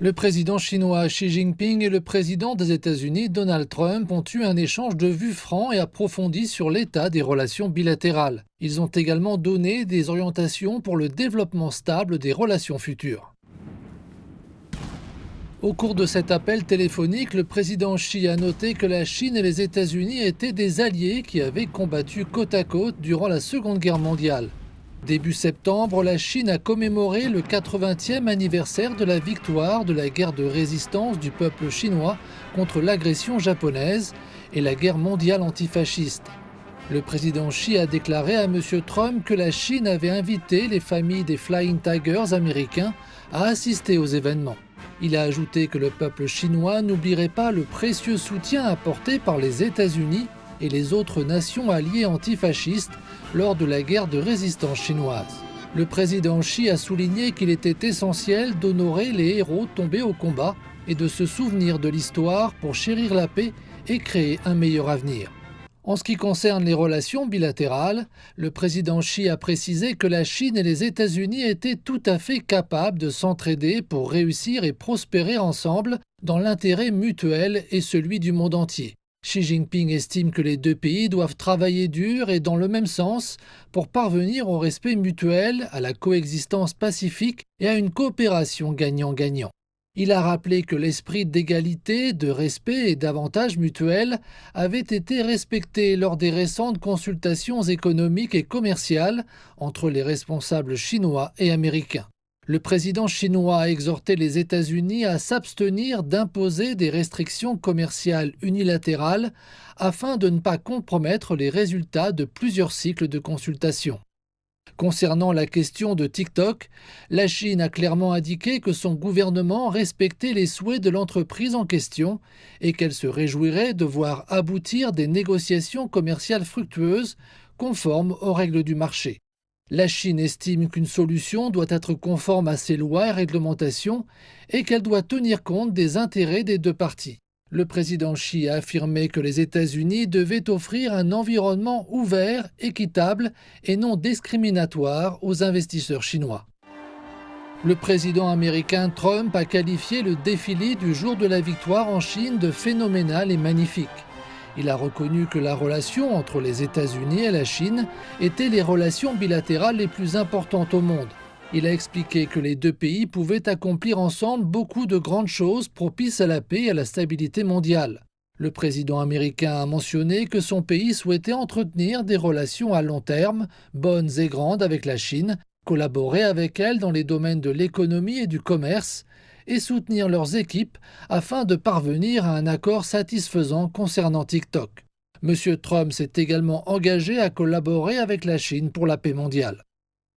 Le président chinois Xi Jinping et le président des États-Unis Donald Trump ont eu un échange de vues franc et approfondi sur l'état des relations bilatérales. Ils ont également donné des orientations pour le développement stable des relations futures. Au cours de cet appel téléphonique, le président Xi a noté que la Chine et les États-Unis étaient des alliés qui avaient combattu côte à côte durant la Seconde Guerre mondiale. Début septembre, la Chine a commémoré le 80e anniversaire de la victoire de la guerre de résistance du peuple chinois contre l'agression japonaise et la guerre mondiale antifasciste. Le président Xi a déclaré à M. Trump que la Chine avait invité les familles des Flying Tigers américains à assister aux événements. Il a ajouté que le peuple chinois n'oublierait pas le précieux soutien apporté par les États-Unis et les autres nations alliées antifascistes lors de la guerre de résistance chinoise. Le président Xi a souligné qu'il était essentiel d'honorer les héros tombés au combat et de se souvenir de l'histoire pour chérir la paix et créer un meilleur avenir. En ce qui concerne les relations bilatérales, le président Xi a précisé que la Chine et les États-Unis étaient tout à fait capables de s'entraider pour réussir et prospérer ensemble dans l'intérêt mutuel et celui du monde entier. Xi Jinping estime que les deux pays doivent travailler dur et dans le même sens pour parvenir au respect mutuel, à la coexistence pacifique et à une coopération gagnant-gagnant. Il a rappelé que l'esprit d'égalité, de respect et d'avantages mutuels avait été respecté lors des récentes consultations économiques et commerciales entre les responsables chinois et américains. Le président chinois a exhorté les États-Unis à s'abstenir d'imposer des restrictions commerciales unilatérales afin de ne pas compromettre les résultats de plusieurs cycles de consultation. Concernant la question de TikTok, la Chine a clairement indiqué que son gouvernement respectait les souhaits de l'entreprise en question et qu'elle se réjouirait de voir aboutir des négociations commerciales fructueuses conformes aux règles du marché. La Chine estime qu'une solution doit être conforme à ses lois et réglementations et qu'elle doit tenir compte des intérêts des deux parties. Le président Xi a affirmé que les États-Unis devaient offrir un environnement ouvert, équitable et non discriminatoire aux investisseurs chinois. Le président américain Trump a qualifié le défilé du jour de la victoire en Chine de phénoménal et magnifique. Il a reconnu que la relation entre les États-Unis et la Chine était les relations bilatérales les plus importantes au monde. Il a expliqué que les deux pays pouvaient accomplir ensemble beaucoup de grandes choses propices à la paix et à la stabilité mondiale. Le président américain a mentionné que son pays souhaitait entretenir des relations à long terme, bonnes et grandes avec la Chine, collaborer avec elle dans les domaines de l'économie et du commerce, et soutenir leurs équipes afin de parvenir à un accord satisfaisant concernant TikTok. M. Trump s'est également engagé à collaborer avec la Chine pour la paix mondiale.